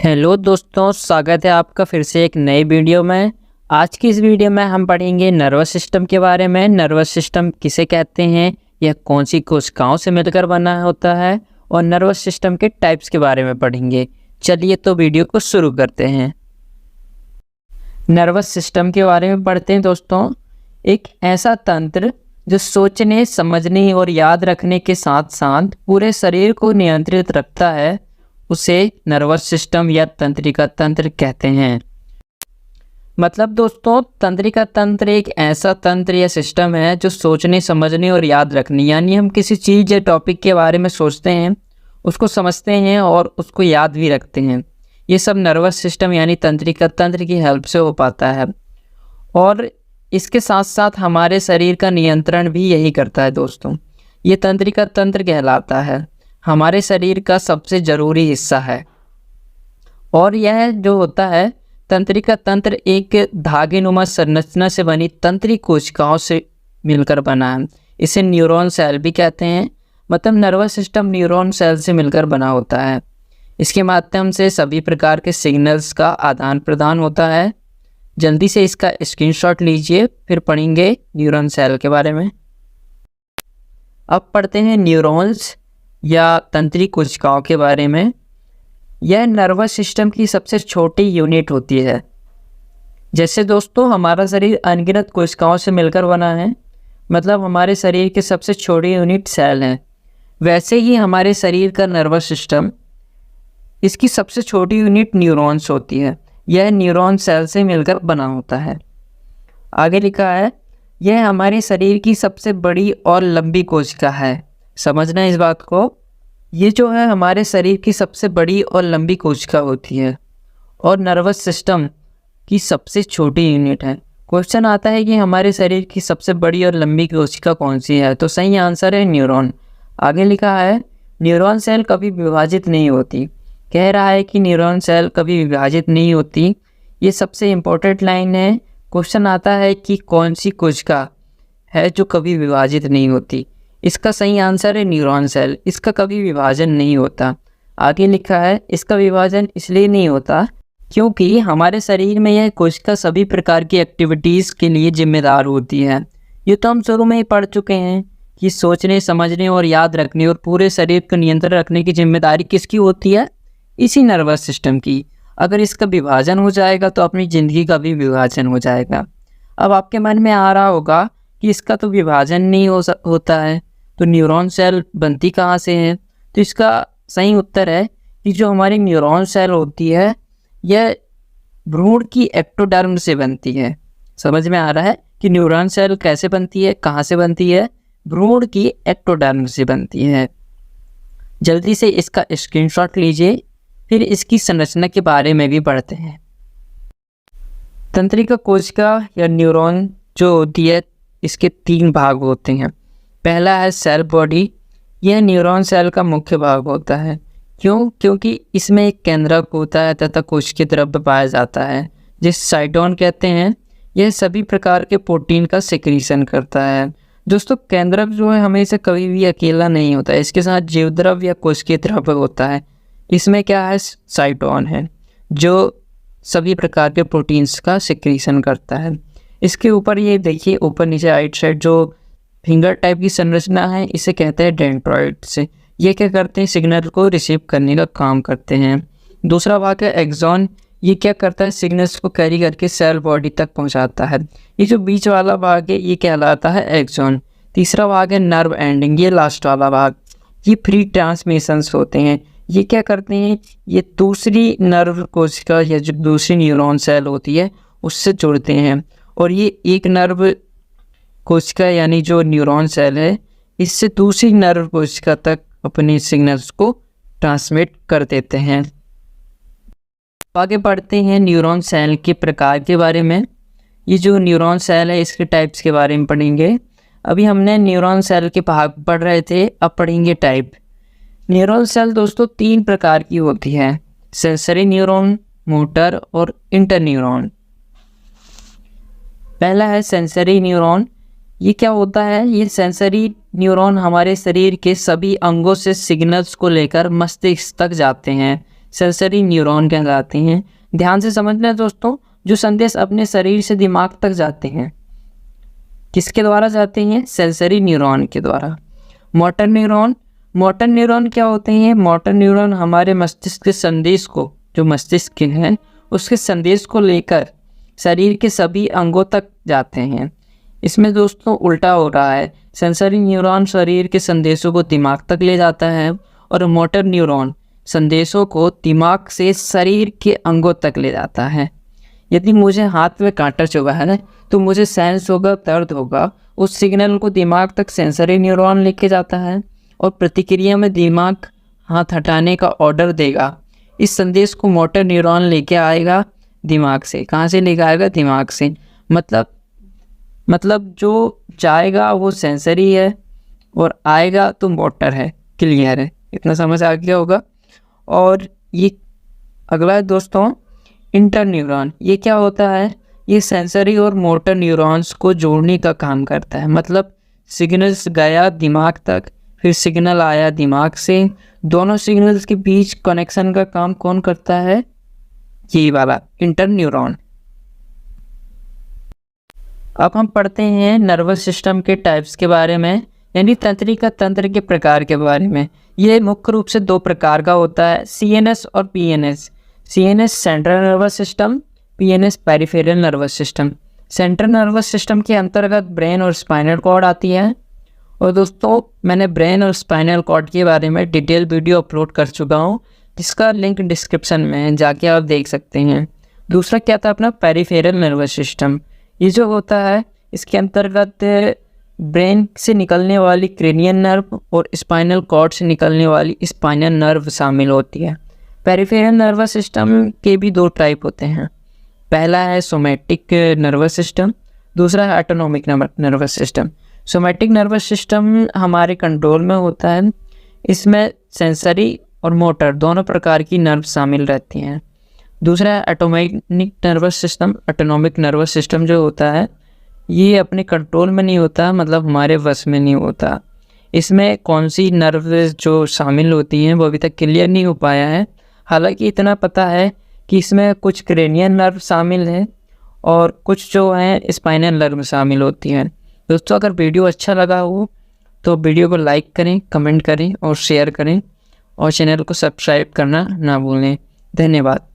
Hello दोस्तों, स्वागत है आपका फिर से एक नई वीडियो में। आज की इस वीडियो में हम पढ़ेंगे नर्वस सिस्टम के बारे में। नर्वस सिस्टम किसे कहते हैं, यह कौन सी कोशिकाओं से मिलकर बना होता है और नर्वस सिस्टम के टाइप्स के बारे में पढ़ेंगे। चलिए तो वीडियो को शुरू करते हैं। नर्वस सिस्टम के बारे में पढ़ते हैं दोस्तों। एक ऐसा तंत्र जो सोचने, समझने और याद रखने के साथ साथ पूरे शरीर को नियंत्रित रखता है, उसे नर्वस सिस्टम या तंत्रिका तंत्र कहते हैं। मतलब दोस्तों, तंत्रिका तंत्र एक ऐसा तंत्र या सिस्टम है जो सोचने, समझने और याद रखने, यानी हम किसी चीज़ या टॉपिक के बारे में सोचते हैं, उसको समझते हैं और उसको याद भी रखते हैं। ये सब नर्वस सिस्टम यानी तंत्रिका तंत्र की हेल्प से हो पाता है। और इसके साथ साथ हमारे शरीर का नियंत्रण भी यही करता है दोस्तों। ये तंत्रिका तंत्र कहलाता है, हमारे शरीर का सबसे ज़रूरी हिस्सा है। और यह जो होता है तंत्रिका तंत्र एक धागेनुमा संरचना से बनी तंत्रिक कोशिकाओं से मिलकर बना है। इसे न्यूरॉन सेल भी कहते हैं। मतलब नर्वस सिस्टम न्यूरॉन सेल से मिलकर बना होता है। इसके माध्यम से सभी प्रकार के सिग्नल्स का आदान प्रदान होता है। जल्दी से इसका स्क्रीनशॉट लीजिए, फिर पढ़ेंगे न्यूरॉन सेल के बारे में। अब पढ़ते हैं न्यूरॉन्स या तंत्रिक कोशिकाओं के बारे में। यह नर्वस सिस्टम की सबसे छोटी यूनिट होती है। जैसे दोस्तों हमारा शरीर अनगिनत कोशिकाओं से मिलकर बना है, मतलब हमारे शरीर के सबसे छोटी यूनिट सेल हैं, वैसे ही हमारे शरीर का नर्वस सिस्टम, इसकी सबसे छोटी यूनिट न्यूरॉन्स होती है। यह न्यूरॉन सेल से मिलकर बना होता है। आगे लिखा है, यह हमारे शरीर की सबसे बड़ी और लंबी कोशिका है। समझना इस बात को, ये जो है हमारे शरीर की सबसे बड़ी और लंबी कोशिका होती है और नर्वस सिस्टम की सबसे छोटी यूनिट है। क्वेश्चन आता है कि हमारे शरीर की सबसे बड़ी और लंबी कोशिका कौन सी है, तो सही आंसर है न्यूरॉन। आगे लिखा है, न्यूरॉन सेल कभी विभाजित नहीं होती। कह रहा है कि न्यूरॉन सेल कभी विभाजित नहीं होती। ये सबसे इम्पोर्टेंट लाइन है। क्वेश्चन आता है कि कौन सी कोशिका है जो कभी विभाजित नहीं होती। इसका सही आंसर है न्यूरॉन सेल। इसका कभी विभाजन नहीं होता। आगे लिखा है, इसका विभाजन इसलिए नहीं होता क्योंकि हमारे शरीर में यह कोशिका सभी प्रकार की एक्टिविटीज़ के लिए जिम्मेदार होती है। ये तो हम शुरू में ही पढ़ चुके हैं कि सोचने, समझने और याद रखने और पूरे शरीर को नियंत्रण रखने की जिम्मेदारी किसकी होती है? इसी नर्वस सिस्टम की। अगर इसका विभाजन हो जाएगा तो अपनी ज़िंदगी का भी विभाजन हो जाएगा। अब आपके मन में आ रहा होगा कि इसका तो विभाजन नहीं होता है, तो न्यूरॉन सेल बनती कहाँ से है? तो इसका सही उत्तर है कि जो हमारी न्यूरॉन सेल होती है, यह भ्रूण की एक्टोडर्म से बनती है। समझ में आ रहा है कि न्यूरॉन सेल कैसे बनती है, कहाँ से बनती है? भ्रूण की एक्टोडर्म से बनती है। जल्दी से इसका स्क्रीनशॉट लीजिए, फिर इसकी संरचना के बारे में भी पढ़ते हैं। तंत्रिका कोशिका या न्यूरॉन जो होती है, इसके 3 भाग होते हैं। पहला है सेल बॉडी। यह न्यूरॉन सेल का मुख्य भाग होता है। क्यों? क्योंकि इसमें एक केंद्रक होता है तथा कोशिकीय द्रव्य पाया जाता है जिसे साइटोन कहते हैं। यह सभी प्रकार के प्रोटीन का सिक्रीशन करता है। दोस्तों केंद्रक जो है हमेशा कभी भी अकेला नहीं होता है, इसके साथ जीवद्रव्य या कोशिकीय द्रव्य होता है। इसमें क्या है? साइटोन है जो सभी प्रकार के प्रोटीन्स का सिक्रीशन करता है। इसके ऊपर ये देखिए, ऊपर नीचे राइट साइड जो फिंगर टाइप की संरचना है, इसे कहते हैं डेंड्राइट से। ये क्या करते हैं? सिग्नल को रिसीव करने का काम करते हैं। दूसरा भाग है एक्सॉन। ये क्या करता है? सिग्नल्स को कैरी करके सेल बॉडी तक पहुंचाता है। ये जो बीच वाला भाग है ये कहलाता है एक्सॉन। तीसरा भाग है नर्व एंडिंग। ये लास्ट वाला भाग, ये फ्री ट्रांसमिशंस होते हैं। ये क्या करते हैं? ये दूसरी नर्व कोशिका या जो दूसरी न्यूरॉन सेल होती है उससे जुड़ते हैं और ये एक नर्व कोशिका यानी जो न्यूरॉन सेल है, इससे दूसरी नर्व कोशिका तक अपने सिग्नल्स को ट्रांसमिट कर देते हैं। आगे बढ़ते हैं न्यूरॉन सेल के प्रकार के बारे में। ये जो न्यूरॉन सेल है इसके टाइप्स के बारे में पढ़ेंगे। अभी हमने न्यूरॉन सेल के भाग पढ़ रहे थे, अब पढ़ेंगे टाइप। न्यूरॉन सेल दोस्तों 3 प्रकार की होती है, सेंसरी न्यूरॉन, मोटर और इंटरन्यूरॉन। पहला है सेंसरी न्यूरॉन। ये क्या होता है? ये सेंसरी न्यूरॉन हमारे शरीर के सभी अंगों से सिग्नल्स को लेकर मस्तिष्क तक जाते हैं। सेंसरी न्यूरॉन कहलाते हैं। ध्यान से समझना दोस्तों, जो संदेश अपने शरीर से दिमाग तक जाते हैं, किसके द्वारा जाते हैं? सेंसरी न्यूरॉन के द्वारा। मोटर न्यूरॉन, मोटर न्यूरॉन क्या होते हैं? मोटर न्यूरॉन हमारे मस्तिष्क के संदेश को, जो मस्तिष्क है उसके संदेश को लेकर शरीर के सभी अंगों तक जाते हैं। इसमें दोस्तों उल्टा हो रहा है, सेंसरी न्यूरॉन शरीर के संदेशों को दिमाग तक ले जाता है और मोटर न्यूरॉन संदेशों को दिमाग से शरीर के अंगों तक ले जाता है। यदि मुझे हाथ में कांटा चुभा है तो मुझे सेंस होगा, दर्द होगा, उस सिग्नल को दिमाग तक सेंसरी न्यूरॉन लेके जाता है और प्रतिक्रिया में दिमाग हाथ हटाने का ऑर्डर देगा। इस संदेश को मोटर न्यूरॉन लेके आएगा दिमाग से। कहाँ से लेके आएगा? दिमाग से। मतलब जो जाएगा वो सेंसरी है और आएगा तो मोटर है। क्लियर है? इतना समझ आ गया होगा। और ये अगला है दोस्तों इंटरन्यूरॉन। ये क्या होता है? ये सेंसरी और मोटर न्यूरॉन्स को जोड़ने का काम करता है। मतलब सिग्नल्स गया दिमाग तक, फिर सिग्नल आया दिमाग से, दोनों सिग्नल्स के बीच कनेक्शन का काम कौन करता है? ये वाला इंटरन्यूरॉन। अब हम पढ़ते हैं नर्वस सिस्टम के टाइप्स के बारे में, यानी तंत्रिका तंत्र के प्रकार के बारे में। ये मुख्य रूप से दो प्रकार का होता है, सीएनएस और PNS. CNS central nervous system, PNS peripheral nervous system. Central nervous system के अंतर्गत ब्रेन और स्पाइनल कॉर्ड आती है। और दोस्तों मैंने ब्रेन और स्पाइनल कॉर्ड के बारे में डिटेल वीडियो अपलोड कर चुका हूँ, जिसका लिंक डिस्क्रिप्शन में है, जाके आप देख सकते हैं। दूसरा क्या था अपना? Peripheral nervous system. ये जो होता है इसके अंतर्गत ब्रेन से निकलने वाली क्रेनियल नर्व और स्पाइनल कॉर्ड से निकलने वाली स्पाइनल नर्व शामिल होती है। पेरिफेरल नर्वस सिस्टम के भी दो टाइप होते हैं। पहला है सोमैटिक नर्वस सिस्टम, दूसरा है autonomic nervous system. Somatic nervous system हमारे कंट्रोल में होता है। इसमें सेंसरी और मोटर दोनों प्रकार की नर्व शामिल रहती हैं। दूसरा है autonomic nervous system. Autonomic nervous system जो होता है ये अपने कंट्रोल में नहीं होता, मतलब हमारे वश में नहीं होता। इसमें कौन सी नर्व जो शामिल होती हैं वो अभी तक क्लियर नहीं हो पाया है। हालांकि इतना पता है कि इसमें कुछ क्रेनियल नर्व शामिल है और कुछ जो हैं स्पाइनल नर्व शामिल होती हैं। दोस्तों अगर वीडियो अच्छा लगा हो तो वीडियो को लाइक करें, कमेंट करें और शेयर करें और चैनल को सब्सक्राइब करना ना भूलें। धन्यवाद।